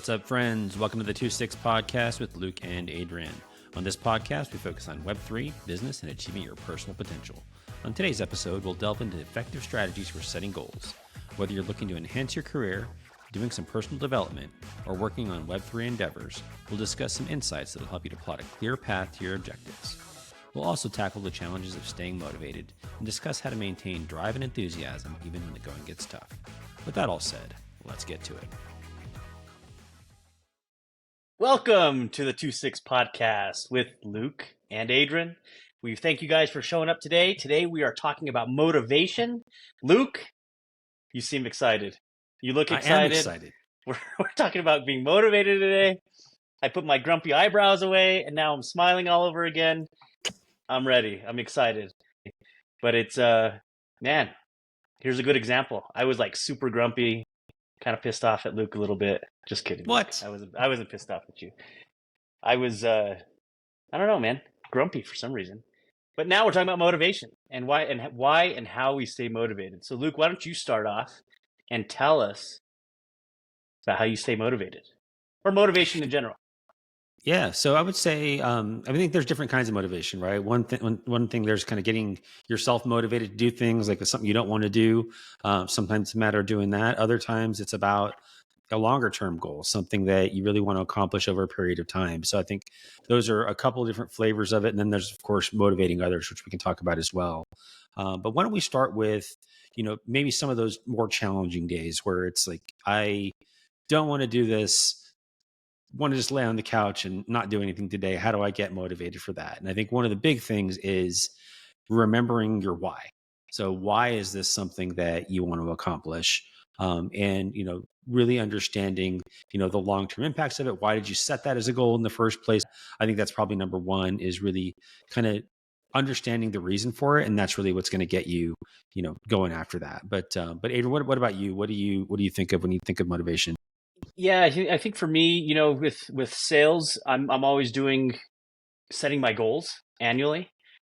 What's up, friends? Welcome to the 2-6 podcast with Luke and Adrian. On this podcast, we focus on Web3, business, and achieving your personal potential. On today's episode, we'll delve into effective strategies for setting goals. Whether you're looking to enhance your career, doing some personal development, or working on Web3 endeavors, we'll discuss some insights that will help you to plot a clear path to your objectives. We'll also tackle the challenges of staying motivated and discuss how to maintain drive and enthusiasm even when the going gets tough. With that all said, let's get to it. Welcome to the 2-6 podcast with Luke and Adrian. We thank you guys for showing up today. Today we are talking about motivation. Luke, you seem excited. You look excited. I am excited. We're talking about being motivated today. I put my grumpy eyebrows away and now I'm smiling all over again. I'm ready. I'm excited. But it's, man, here's a good example. I was like super grumpy, kind of pissed off at Luke a little bit. Just kidding. What? I wasn't pissed off at you. I was, I don't know, man, grumpy for some reason. But now we're talking about motivation and why and how we stay motivated. So Luke, why don't you start off and tell us about how you stay motivated or motivation in general? Yeah, so I would say I think there's different kinds of motivation, right? One thing, there's kind of getting yourself motivated to do things like something you don't want to do. Sometimes it's a matter of doing that. Other times it's about a longer term goal, something that you really want to accomplish over a period of time. So I think those are a couple of different flavors of it. And then there's, of course, motivating others, which we can talk about as well. But why don't we start with, maybe some of those more challenging days where it's like, I don't want to do this, want to just lay on the couch and not do anything today. How do I get motivated for that? And I think one of the big things is remembering your why. So why is this something that you want to accomplish? And, really understanding, the long-term impacts of it. Why did you set that as a goal in the first place? I think that's probably number one, is really kind of understanding the reason for it. And that's really what's going to get you, going after that. But Adrian, what about you? What do you think of when you think of motivation? Yeah, I think for me, with sales, I'm always setting my goals annually.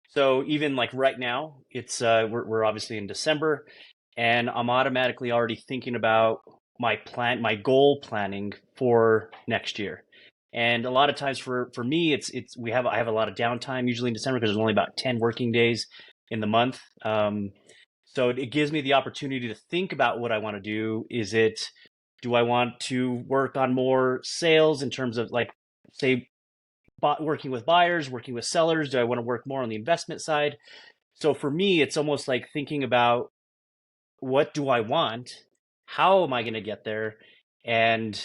So even like right now, it's we're obviously in December, and I'm automatically already thinking about my goal planning for next year. And a lot of times for me, I have a lot of downtime usually in December because there's only about 10 working days in the month. So it gives me the opportunity to think about what I want to do. Do I want to work on more sales in terms of like, say, working with buyers, working with sellers? Do I want to work more on the investment side? So for me, it's almost like thinking about, what do I want? How am I going to get there? And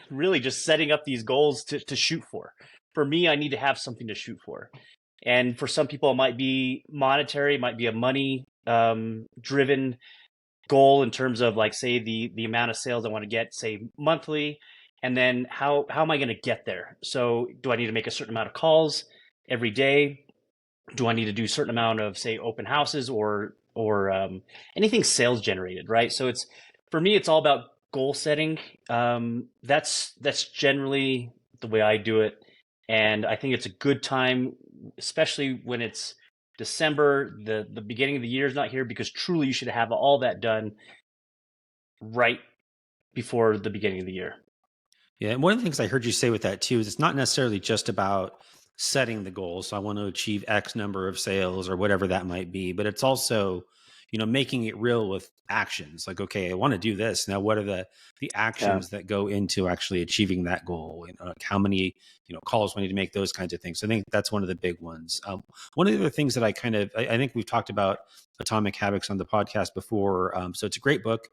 really just setting up these goals to shoot for. For me, I need to have something to shoot for. And for some people, it might be monetary, it might be a money driven goal in terms of like, say, the amount of sales I want to get, say, monthly. And then how am I going to get there? So do I need to make a certain amount of calls every day? Do I need to do a certain amount of, say, open houses or anything sales generated, right? So for me, it's all about goal setting. That's generally the way I do it. And I think it's a good time, especially when it's December, the beginning of the year is not here, because truly you should have all that done right before the beginning of the year. Yeah. And one of the things I heard you say with that too, is it's not necessarily just about setting the goals. So I want to achieve X number of sales or whatever that might be, but it's also, making it real with actions. Like, okay, I want to do this. Now, what are the actions that go into actually achieving that goal? And like how many, calls we need to make, those kinds of things. So I think that's one of the big ones. One of the other things that I think we've talked about Atomic Habits on the podcast before. So it's a great book.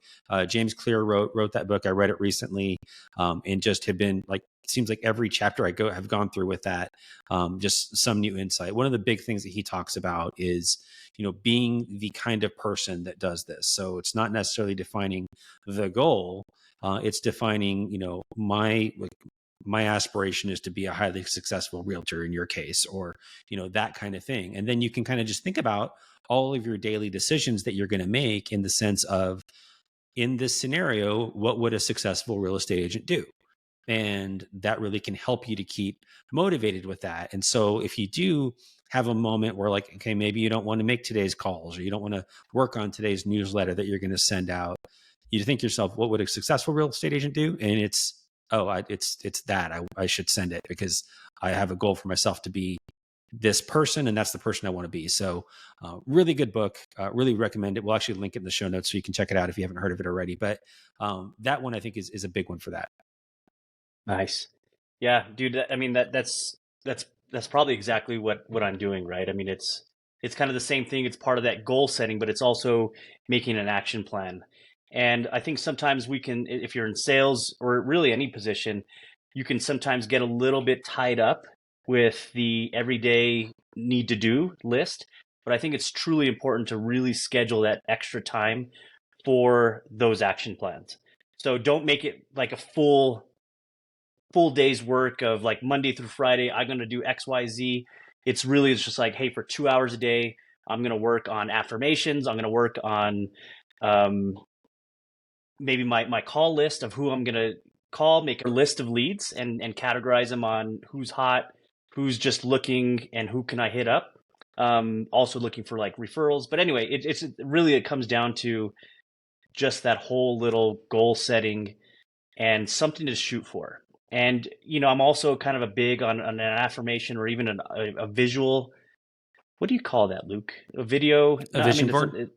James Clear wrote that book. I read it recently, and just have been like, it seems like every chapter I have gone through with that, just some new insight. One of the big things that he talks about is, being the kind of person that does this. So it's not necessarily defining the goal. It's defining, my aspiration is to be a highly successful realtor in your case, or, that kind of thing. And then you can kind of just think about all of your daily decisions that you're going to make in the sense of, in this scenario, what would a successful real estate agent do? And that really can help you to keep motivated with that. And so if you do have a moment where like, okay, maybe you don't want to make today's calls, or you don't want to work on today's newsletter that you're going to send out, you think to yourself, what would a successful real estate agent do? And it's, oh, it's that I should send it because I have a goal for myself to be this person, and that's the person I want to be. So really good book. Really recommend it. We'll actually link it in the show notes so you can check it out if you haven't heard of it already. But that one I think is a big one for that. Nice. Yeah, dude. I mean that's probably exactly what I'm doing, right? I mean, it's kind of the same thing. It's part of that goal setting, but it's also making an action plan. And I think sometimes we can, if you're in sales or really any position, you can sometimes get a little bit tied up with the everyday need to do list. But I think it's truly important to really schedule that extra time for those action plans. So don't make it like a full day's work of like Monday through Friday, I'm going to do XYZ. It's just like, hey, for 2 hours a day, I'm going to work on affirmations. I'm going to work on um, maybe my call list of who I'm going to call, make a list of leads and categorize them on who's hot, who's just looking, and who can I hit up. Also looking for like referrals. But anyway, it comes down to just that whole little goal setting and something to shoot for. And I'm also kind of a big on an affirmation or even a visual. What do you call that, Luke? A video? A No, I mean vision it's board.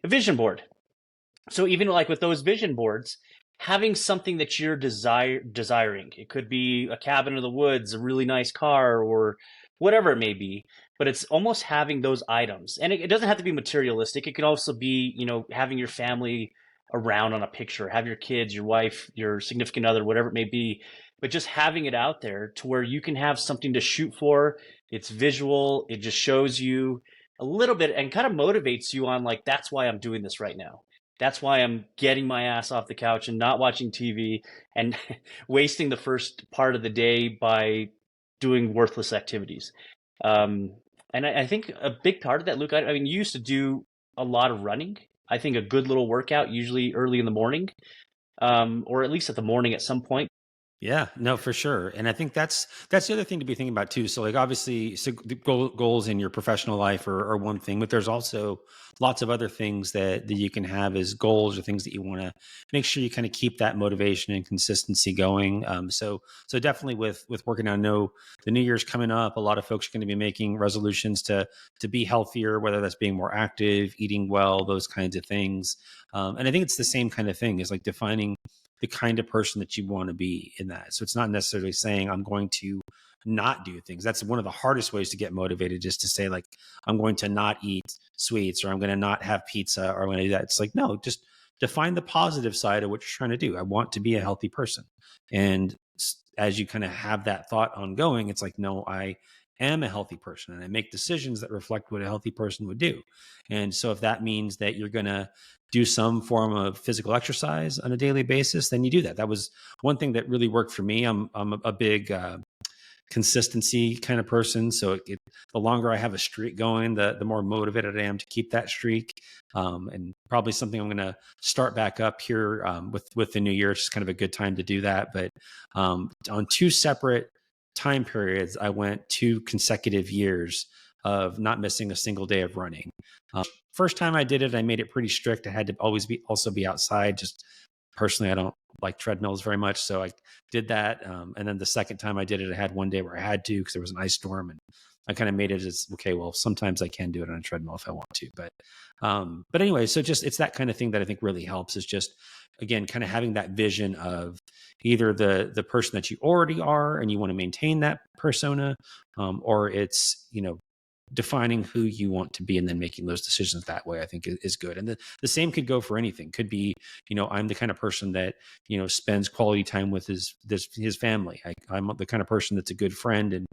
a vision board. So even like with those vision boards, having something that you're desiring, it could be a cabin in the woods, a really nice car, or whatever it may be. But it's almost having those items, and it doesn't have to be materialistic. It could also be, having your family around on a picture, have your kids, your wife, your significant other, whatever it may be. But just having it out there to where you can have something to shoot for. It's visual. It just shows you a little bit and kind of motivates you on like, that's why I'm doing this right now. That's why I'm getting my ass off the couch and not watching TV and wasting the first part of the day by doing worthless activities. Um, and I think a big part of that, Luke, I mean, you used to do a lot of running. I think a good little workout, usually early in the morning, or at least at the morning at some point. Yeah, no, for sure. And I think that's the other thing to be thinking about too. So like obviously so the goals in your professional life are one thing, but there's also lots of other things that you can have as goals or things that you want to make sure you kind of keep that motivation and consistency going. So definitely with working on, I know the new year's coming up, a lot of folks are going to be making resolutions to be healthier, whether that's being more active, eating well, those kinds of things. And I think it's the same kind of thing is like defining the kind of person that you want to be in that. So it's not necessarily saying I'm going to not do things. That's one of the hardest ways to get motivated, just to say like I'm going to not eat sweets or I'm going to not have pizza or I'm going to do that. It's like no, just define the positive side of what you're trying to do. I want to be a healthy person. And as you kind of have that thought ongoing, it's like no, I am a healthy person and I make decisions that reflect what a healthy person would do. And so if that means that you're going to do some form of physical exercise on a daily basis, then you do that. That was one thing that really worked for me. I'm a big consistency kind of person. So the longer I have a streak going, the more motivated I am to keep that streak. And probably something I'm going to start back up here with the new year. It's just kind of a good time to do that. But on two separate time periods, I went 2 consecutive years of not missing a single day of running. First time I did it, I made it pretty strict. I had to always be outside. Just personally, I don't like treadmills very much, so I did that. And then the second time I did it, I had one day where I had to because there was an ice storm, and I kind of made it as okay. Well, sometimes I can do it on a treadmill if I want to, but anyway, so just it's that kind of thing that I think really helps. Is just again kind of having that vision of either the person that you already are and you want to maintain that persona, or it's defining who you want to be and then making those decisions that way, I think is good. And the same could go for anything. Could be, I'm the kind of person that, spends quality time with his family. I'm the kind of person that's a good friend and,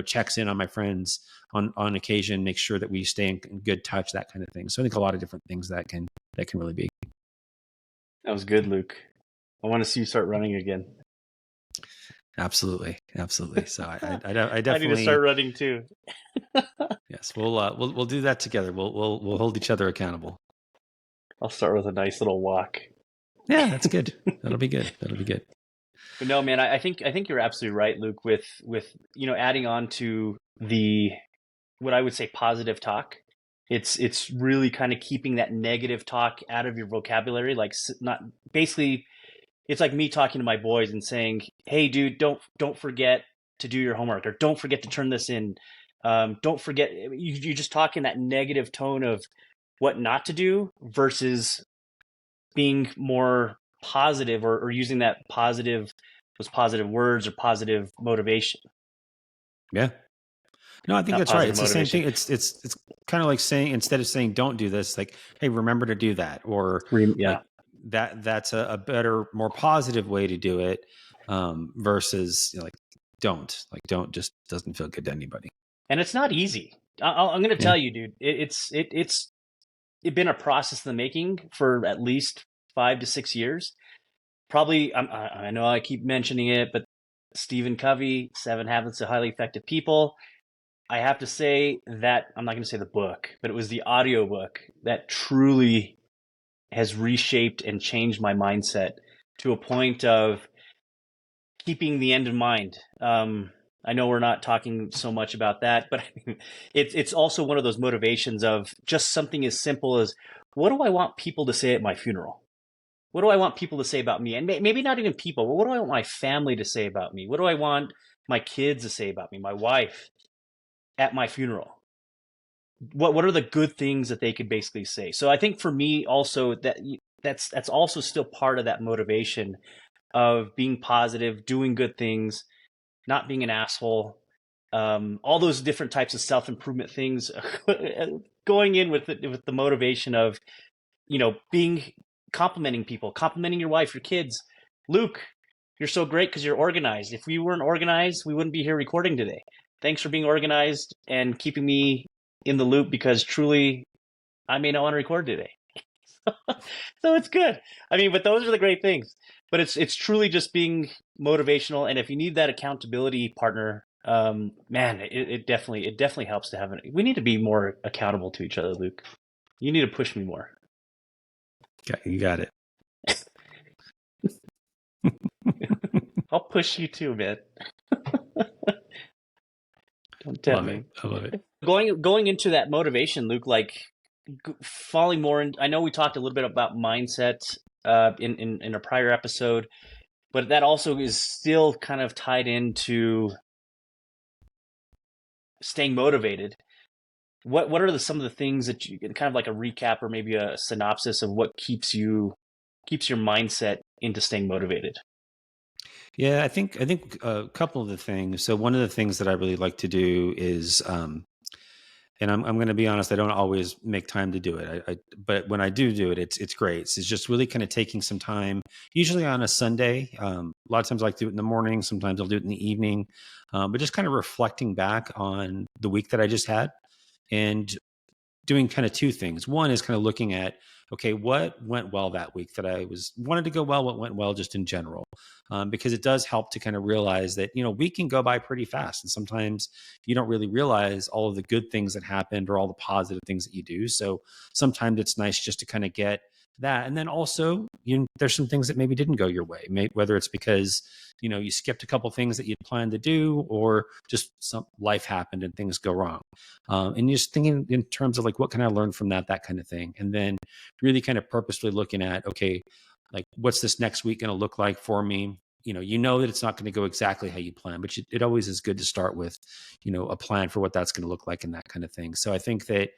checks in on my friends on occasion, makes sure that we stay in good touch, that kind of thing. So I think a lot of different things that can really be. That was good, Luke. I want to see you start running again. Absolutely. Absolutely. So I I need to definitely, start running too. yes, we'll do that together. We'll hold each other accountable. I'll start with a nice little walk. Yeah, that's good. That'll be good. That'll be good. But no, man, I think you're absolutely right, Luke. With adding on to the what I would say positive talk. It's really kind of keeping that negative talk out of your vocabulary. Like not basically, it's like me talking to my boys and saying, "Hey, dude, don't forget to do your homework, or don't forget to turn this in. Don't forget." You just talk in that negative tone of what not to do versus being more positive, or using that positive, those positive words or positive motivation, Yeah. No, I think not that's right. positive It's the same motivation. thing. It's kind of like saying, instead of saying don't do this, like, hey, remember to do that, or like Yeah. that's a better, more positive way to do it, versus, like, don't, just doesn't feel good to anybody. And it's not easy. I'm going to Yeah. tell you, dude. It's been a process in the making for at least 5 to 6 years. Probably, I know I keep mentioning it, but Stephen Covey, Seven Habits of Highly Effective People. I have to say that I'm not going to say the book, but it was the audiobook that truly has reshaped and changed my mindset to a point of keeping the end in mind. I know we're not talking so much about that, but it's also one of those motivations of just something as simple as, what do I want people to say at my funeral? What do I want people to say about me? And maybe not even people, but what do I want my family to say about me? What do I want my kids to say about me, my wife at my funeral? What are the good things that they could basically say? So I think for me also that's also still part of that motivation of being positive, doing good things, not being an asshole, all those different types of self improvement things, going in with the motivation of, being, complimenting people, complimenting your wife, your kids. Luke, you're so great because you're organized. If we weren't organized, we wouldn't be here recording today. Thanks for being organized and keeping me in the loop, because truly, I may not want to record today. So it's good. I mean, but those are the great things. But it's truly just being motivational, and if you need that accountability partner, man, it definitely helps to have it. We need to be more accountable to each other, Luke. You need to push me more. Okay, you got it. I'll push you too, man. Don't tempt Love it. me. I love it. Going into that motivation, Luke, like falling more in. I know we talked a little bit about mindset in a prior episode, but that also is still kind of tied into staying motivated. What are some of the things that you, kind of like a recap or maybe a synopsis of what keeps your mindset into staying motivated? Yeah, I think a couple of the things. So one of the things that I really like to do is, and I'm going to be honest, I don't always make time to do it. But when I do it, it's great. It's just really kind of taking some time, usually on a Sunday. A lot of times I like to do it in the morning. Sometimes I'll do it in the evening. But just kind of reflecting back on the week that I just had, and doing kind of two things. One is kind of looking at, okay, what went well that week that I was wanted to go well, what went well just in general, because it does help to kind of realize that, we can go by pretty fast, and sometimes you don't really realize all of the good things that happened or all the positive things that you do. So sometimes it's nice just to kind of get that, and then also, there's some things that maybe didn't go your way, whether it's because you skipped a couple things that you'd planned to do, or just some life happened and things go wrong. And just thinking in terms of, like, what can I learn from that kind of thing, and then really kind of purposefully looking at, okay, like, what's this next week going to look like for me? That it's not going to go exactly how you plan, but it always is good to start with, a plan for what that's going to look like and that kind of thing. So I think that,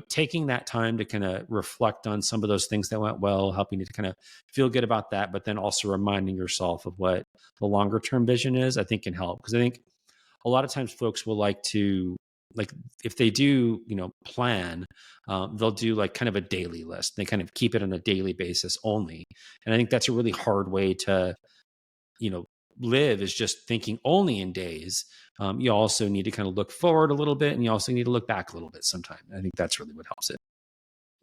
taking that time to kind of reflect on some of those things that went well, helping you to kind of feel good about that, but then also reminding yourself of what the longer term vision is, I think can help. Because I think a lot of times folks will like to, like, if they do, plan, they'll do like kind of a daily list. They kind of keep it on a daily basis only. And I think that's a really hard way to, you know, live, is just thinking only in days. You also need to kind of look forward a little bit, and you also need to look back a little bit sometime. I think that's really what helps it.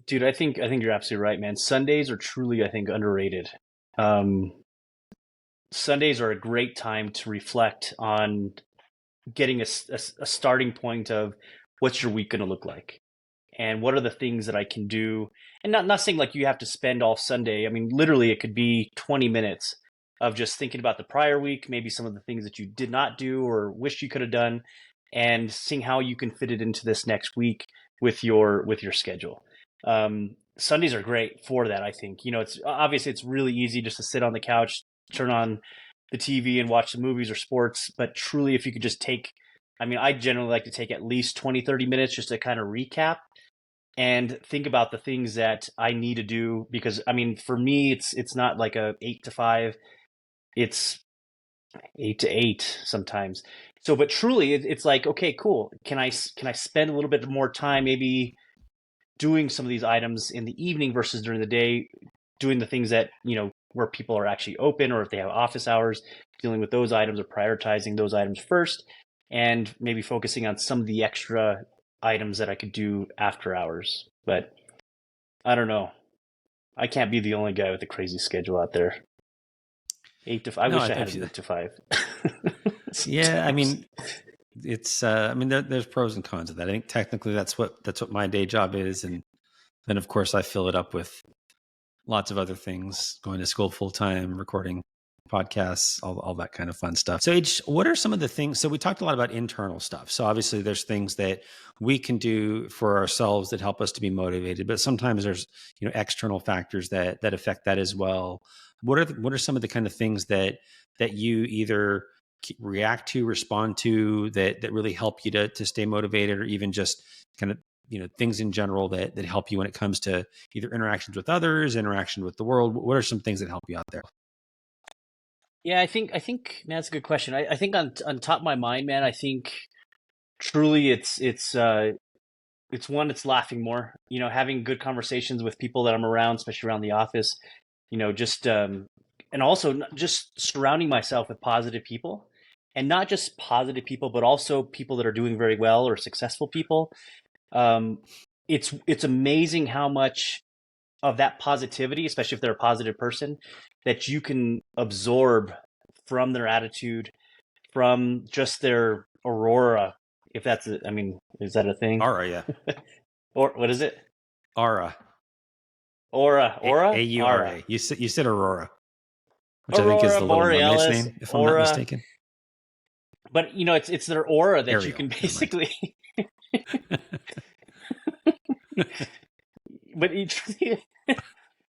Dude, I think you're absolutely right, man. Sundays are truly, I think, underrated. Um, Sundays are a great time to reflect on getting a starting point of what's your week going to look like, and what are the things that I can do. And not saying like you have to spend all Sunday. I mean, literally, it could be 20 minutes of just thinking about the prior week, maybe some of the things that you did not do or wish you could have done, and seeing how you can fit it into this next week. with your schedule. Sundays are great for that. I think, it's obviously it's really easy just to sit on the couch, turn on the TV and watch the movies or sports. But truly, if you could just take, I mean, I generally like to take at least 20, 30 minutes just to kind of recap and think about the things that I need to do. Because I mean, for me, it's not like a 8 to 5. It's 8 to 8 sometimes. So, but truly, it's like, okay, cool. Can I spend a little bit more time maybe doing some of these items in the evening versus during the day, doing the things that, where people are actually open, or if they have office hours, dealing with those items or prioritizing those items first, and maybe focusing on some of the extra items that I could do after hours. But I don't know. I can't be the only guy with a crazy schedule out there. I No, wish I I had an feel, 8 to 5 yeah. I sometimes. mean, it's. I mean, there's pros and cons of that. I think technically that's what my day job is, and then of course I fill it up with lots of other things, going to school full time, recording podcasts, all that kind of fun stuff. So, H, what are some of the things? So, we talked a lot about internal stuff. So, obviously, there's things that we can do for ourselves that help us to be motivated, but sometimes there's external factors that affect that as well. What are some of the kind of things that you either react to, respond to, that really help you to stay motivated, or even just kind of things in general that help you when it comes to either interactions with others, interaction with the world? What are some things that help you out there? Yeah, I think man, that's a good question. I think on top of my mind, man, I think truly it's one, it's laughing more, having good conversations with people that I'm around, especially around the office, just and also just surrounding myself with positive people, and not just positive people, but also people that are doing very well or successful people. Um, it's amazing how much of that positivity, especially if they're a positive person, that you can absorb from their attitude, from just their aurora. If that's, I mean, is that a thing? Aura, yeah. Or what is it? Aura. Aura, aura, aura, Aura. You said Aurora, which I think is aurora the Little Mermaid's borealis, name, if I'm not aura. mistaken. But it's their aura that you Ariel. can Never mind. basically. but each,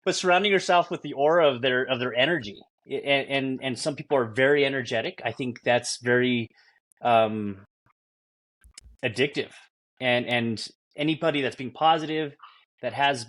but surrounding yourself with the aura of their energy, and some people are very energetic. I think that's very um, addictive, and anybody that's being positive, that has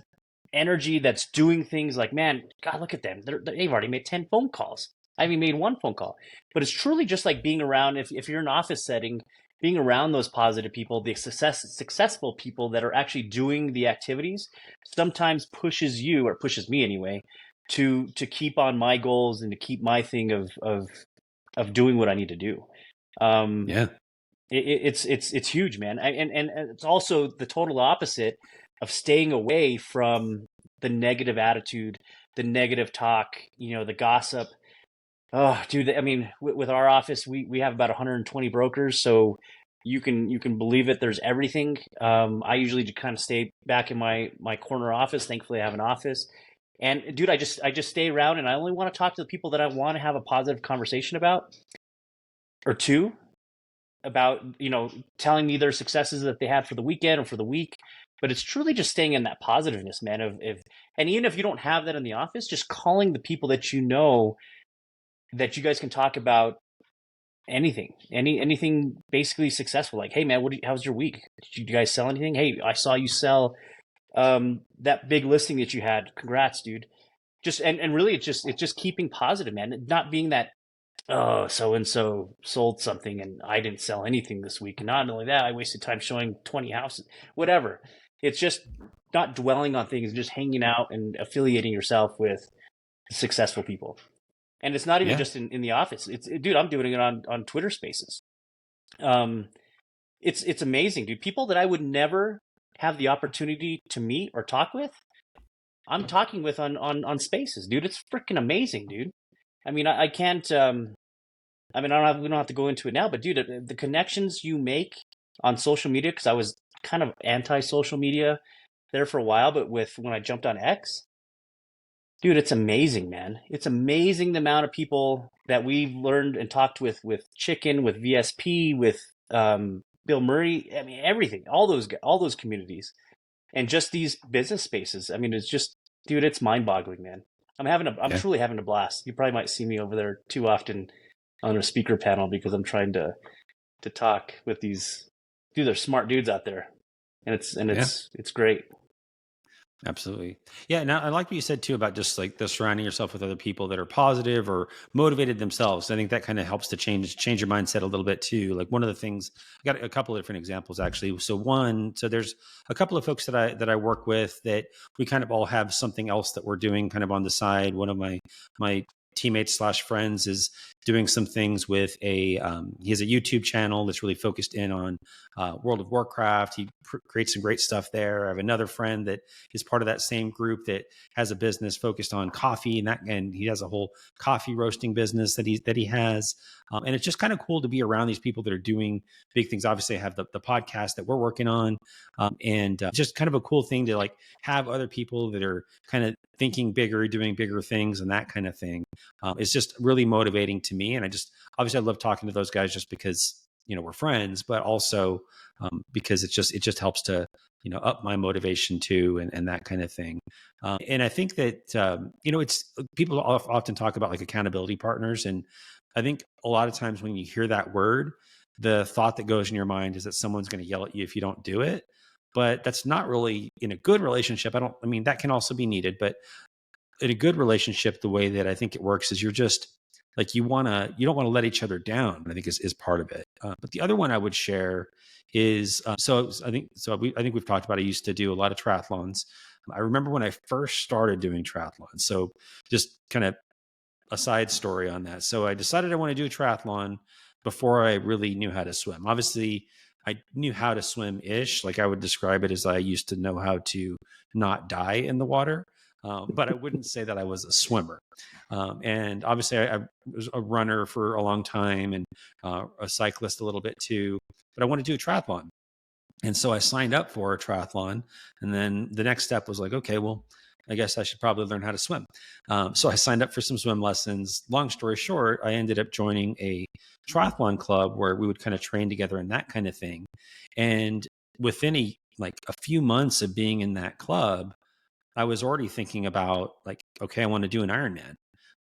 energy, that's doing things like, man, God, look at them. They've already made 10 phone calls. I haven't made one phone call. But it's truly just like being around, if you're in an office setting, being around those positive people, the successful people that are actually doing the activities, sometimes pushes you, or pushes me anyway, to keep on my goals and to keep my thing of doing what I need to do. Um, Yeah. it's huge, man. And it's also the total opposite of staying away from the negative attitude, the negative talk, the gossip. Oh, dude, I mean, with our office, we have about 120 brokers, so you can believe it. There's everything. I usually just kind of stay back in my corner office. Thankfully, I have an office. And dude, I just stay around, and I only want to talk to the people that I want to have a positive conversation about, or two, about, telling me their successes that they had for the weekend or for the week. But it's truly just staying in that positiveness, man. And even if you don't have that in the office, just calling the people that that you guys can talk about anything, anything basically successful. Like, hey man, how's your week? Did you guys sell anything? Hey, I saw you sell that big listing that you had. Congrats, dude. Just and really, it's just keeping positive, man. Not being that, oh, so and so sold something and I didn't sell anything this week. And not only that, I wasted time showing 20 houses, whatever. It's just not dwelling on things, just hanging out and affiliating yourself with successful people. And it's not even Yeah. just in the office. Dude, I'm doing it on Twitter Spaces. Um, it's amazing, dude. People that I would never have the opportunity to meet or talk with, I'm talking with on Spaces, dude. It's freaking amazing, dude. I mean, I can't. I mean, we don't have to go into it now, but dude, the connections you make on social media, because I was kind of anti-social media there for a while, but when I jumped on X, dude, it's amazing, man. It's amazing the amount of people that we've learned and talked with Chicken, with VSP, with Bill Murray. I mean, everything, all those communities, and just these business spaces. I mean, it's just, dude, it's mind boggling, man. I'm Yeah. truly having a blast. You probably might see me over there too often on a speaker panel because I'm trying to talk with these, dude, they're smart dudes out there, and Yeah. it's great. Absolutely. Yeah. Now I like what you said too about just like the surrounding yourself with other people that are positive or motivated themselves. I think that kind of helps to change your mindset a little bit too. Like one of the things, I got a couple of different examples actually. So there's a couple of folks that I work with that we kind of all have something else that we're doing kind of on the side. One of my teammates slash friends is doing some things with he has a YouTube channel that's really focused in on World of Warcraft. He creates some great stuff there. I have another friend that is part of that same group that has a business focused on coffee, and he has a whole coffee roasting business that he has. And it's just kind of cool to be around these people that are doing big things. Obviously, I have the podcast that we're working on, and just kind of a cool thing to like have other people that are kind of thinking bigger, doing bigger things, and that kind of thing. It's just really motivating to me, and obviously I love talking to those guys just because we're friends, but also because it just helps to up my motivation too, and that kind of thing. And I think that it's people often talk about like accountability partners, and I think a lot of times when you hear that word, the thought that goes in your mind is that someone's going to yell at you if you don't do it. But that's not really in a good relationship. I mean, that can also be needed, but in a good relationship, the way that I think it works is you're just like you don't want to let each other down. I think is part of it. But the other one I would share is I think we've talked about. I used to do a lot of triathlons. I remember when I first started doing triathlons. So just kind of a side story on that. So I decided I want to do a triathlon before I really knew how to swim. Obviously, I knew how to swim ish. Like I would describe it as I used to know how to not die in the water. But I wouldn't say that I was a swimmer. And obviously, I was a runner for a long time and a cyclist a little bit too. But I wanted to do a triathlon. And so I signed up for a triathlon. And then the next step was like, okay, well, I guess I should probably learn how to swim. So I signed up for some swim lessons. Long story short, I ended up joining a triathlon club where we would kind of train together and that kind of thing. And within a few months of being in that club, I was already thinking about like, okay, I want to do an Ironman.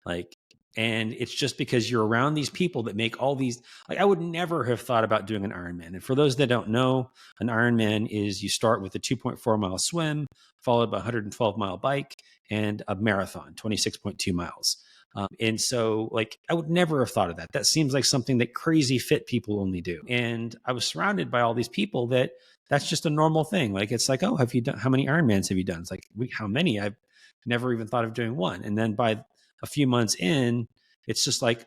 Like, and it's just because you're around these people that make all these, like, I would never have thought about doing an Ironman. And for those that don't know, an Ironman is you start with a 2.4 mile swim, followed by a 112-mile bike and a marathon, 26.2 miles. And so, like, I would never have thought of that. That seems like something that crazy fit people only do. And I was surrounded by all these people that's just a normal thing. Like, it's like, oh, have you done, how many Ironmans have you done? It's like, how many? I've never even thought of doing one. And then by a few months in, it's just like,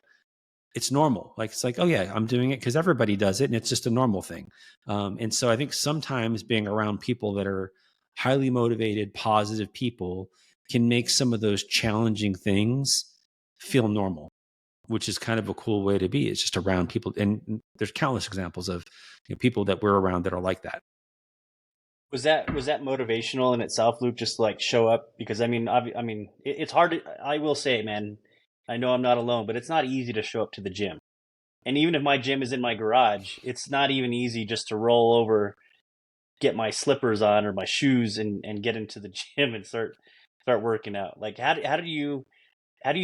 it's normal. Like, it's like, oh yeah, I'm doing it because everybody does it. And it's just a normal thing. And so I think sometimes being around people that are highly motivated, positive people can make some of those challenging things feel normal, which is kind of a cool way to be. It's just around people. And there's countless examples of people that we're around that are like that. Was that motivational in itself, Luke? Just like show up because I mean, it's hard to. I will say, man, I know I'm not alone, but it's not easy to show up to the gym. And even if my gym is in my garage, it's not even easy just to roll over, get my slippers on or my shoes, and get into the gym and start working out. Like how do you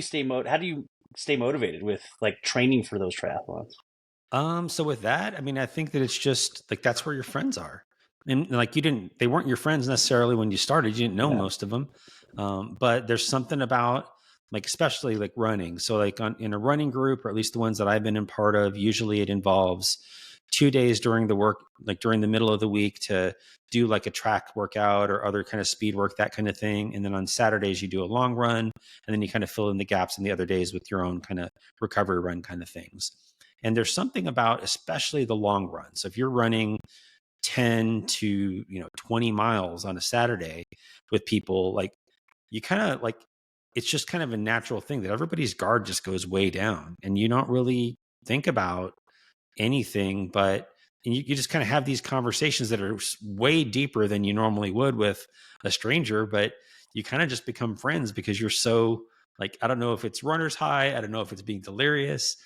stay motivated with like training for those triathlons? So with that, I mean, I think that it's just like that's where your friends are. And like they weren't your friends necessarily when you started. You didn't know Yeah. most of them. But there's something about like, especially like running. So like in a running group, or at least the ones that I've been in part of, usually it involves 2 days during the work, like during the middle of the week to do like a track workout or other kind of speed work, that kind of thing. And then on Saturdays, you do a long run and then you kind of fill in the gaps in the other days with your own kind of recovery run kind of things. And there's something about, especially the long run. So if you're running 10 to 20 miles on a Saturday with people, like you kind of like it's just kind of a natural thing that everybody's guard just goes way down and you don't really think about anything, but you just kind of have these conversations that are way deeper than you normally would with a stranger, but you kind of just become friends because you're so like, I don't know if it's runner's high, I don't know if it's being delirious,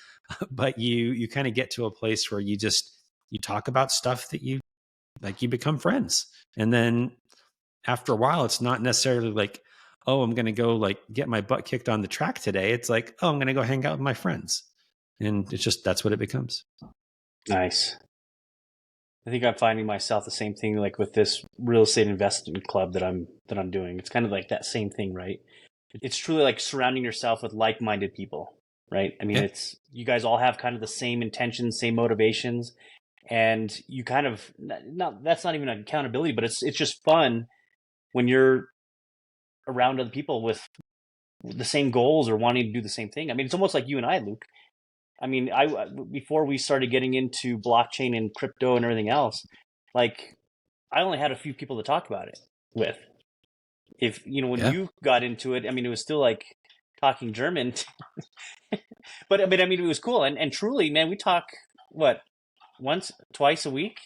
but you kind of get to a place where you talk about stuff that you like, you become friends. And then after a while, it's not necessarily like, oh, I'm going to go like get my butt kicked on the track today. It's like, oh, I'm going to go hang out with my friends. And it's just, that's what it becomes. Nice. I think I'm finding myself the same thing like with this real estate investment club that I'm doing. It's kind of like that same thing, right? It's truly like surrounding yourself with like-minded people, right? I mean, Yeah. it's you guys all have kind of the same intentions, same motivations, and you kind of not that's not even accountability, but it's just fun when you're around other people with the same goals or wanting to do the same thing. I mean, it's almost like you and I, Luke. I mean, I before we started getting into blockchain and crypto and everything else, like I only had a few people to talk about it with. If you know, when Yeah. you got into it, I mean, it was still like talking German, but I mean, it was cool. And truly, man, we talk what once, twice a week,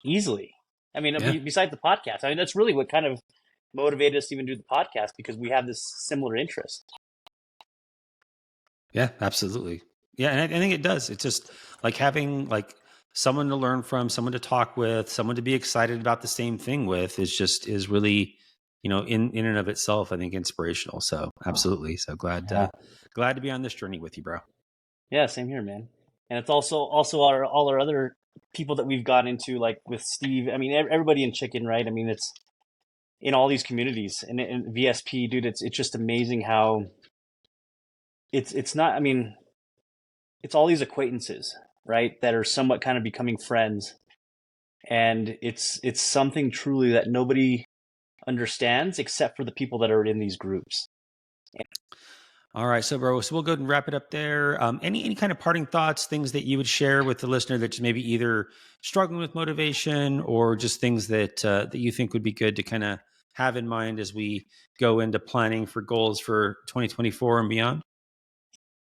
easily. I mean, Yeah. besides the podcast, I mean, that's really what kind of motivated us to even do the podcast because we have this similar interest. Yeah, absolutely. Yeah, and I think it does. It's just like having like someone to learn from, someone to talk with, someone to be excited about the same thing with is really, in and of itself, I think inspirational. So absolutely. So Yeah, glad to be on this journey with you, bro. yeah, same here, man. And it's also our all our other people that we've got into, like with Steve. I mean, everybody in Chicken, right? I mean, it's in all these communities and VSP, dude. It's just amazing how it's not. I mean, it's all these acquaintances, right, that are somewhat kind of becoming friends, and it's something truly that nobody understands except for the people that are in these groups. All right, so bro, so we'll go ahead and wrap it up there. Any kind of parting thoughts, things that you would share with the listener that's maybe either struggling with motivation or just things that you think would be good to kind of have in mind as we go into planning for goals for 2024 and beyond?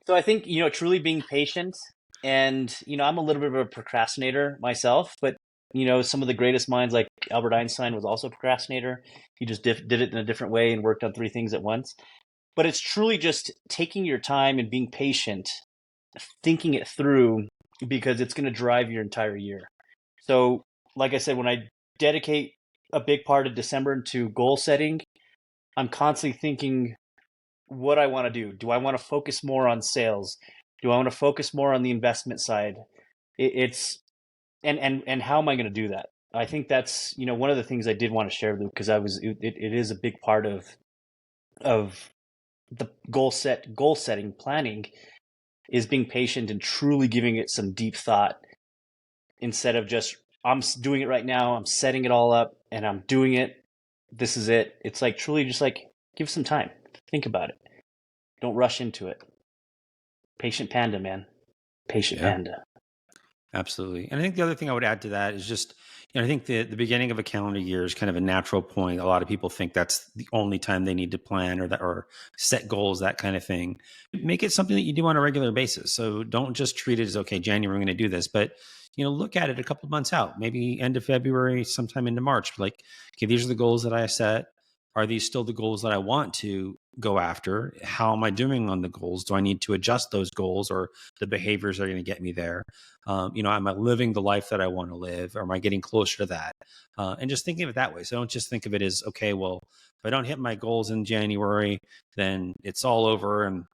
So I think, truly being patient, and I'm a little bit of a procrastinator myself, but some of the greatest minds like Albert Einstein was also a procrastinator. He just did it in a different way and worked on three things at once. But it's truly just taking your time and being patient, thinking it through, because it's going to drive your entire year. So, like I said, when I dedicate a big part of December to goal setting, I'm constantly thinking what I want to do. Do I want to focus more on sales? Do I want to focus more on the investment side? It's and how am I going to do that? I think that's one of the things I did want to share, Luke, because it is a big part of the goal setting planning is being patient and truly giving it some deep thought instead of just I'm doing it right now, I'm setting it all up and I'm doing it. This is it. It's like truly just like give some time. Think about it. Don't rush into it. Patient panda, man. Patient Yeah. panda. Absolutely. And I think the other thing I would add to that is just, I think the beginning of a calendar year is kind of a natural point. A lot of people think that's the only time they need to plan or set goals, that kind of thing. Make it something that you do on a regular basis. So don't just treat it as, okay, January, I'm going to do this, but, look at it a couple of months out, maybe end of February, sometime into March. Like, okay, these are the goals that I set. Are these still the goals that I want to go after? How am I doing on the goals? Do I need to adjust those goals or the behaviors that are going to get me there? Am I living the life that I want to live? Or am I getting closer to that? And just thinking of it that way. So don't just think of it as, okay, well, if I don't hit my goals in January, then it's all over and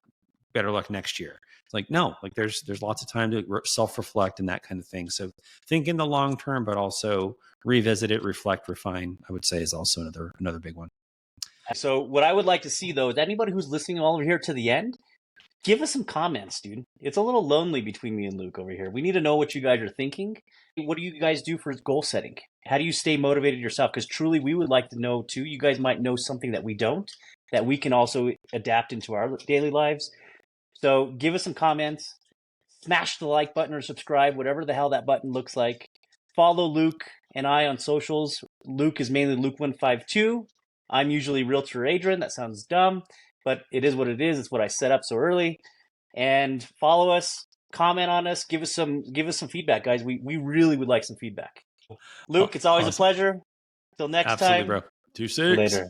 better luck next year. It's like, no, like there's lots of time to self-reflect and that kind of thing. So think in the long term, but also revisit it, reflect, refine, I would say is also another big one. So what I would like to see though is anybody who's listening all over here to the end, give us some comments, dude. It's a little lonely between me and Luke over here. We need to know what you guys are thinking. What do you guys do for goal setting? How do you stay motivated yourself? Because truly, we would like to know too. You guys might know something that we don't, that we can also adapt into our daily lives. So give us some comments. Smash the like button or subscribe, whatever the hell that button looks like. Follow Luke and I on socials. Luke is mainly Luke152. I'm usually Realtor Adrian. That sounds dumb, but it is what it is. It's what I set up so early. And follow us, comment on us, give us some feedback, guys. We really would like some feedback. Luke, it's always a Awesome. pleasure. Till next Absolutely, time. bro. 2-6. Later.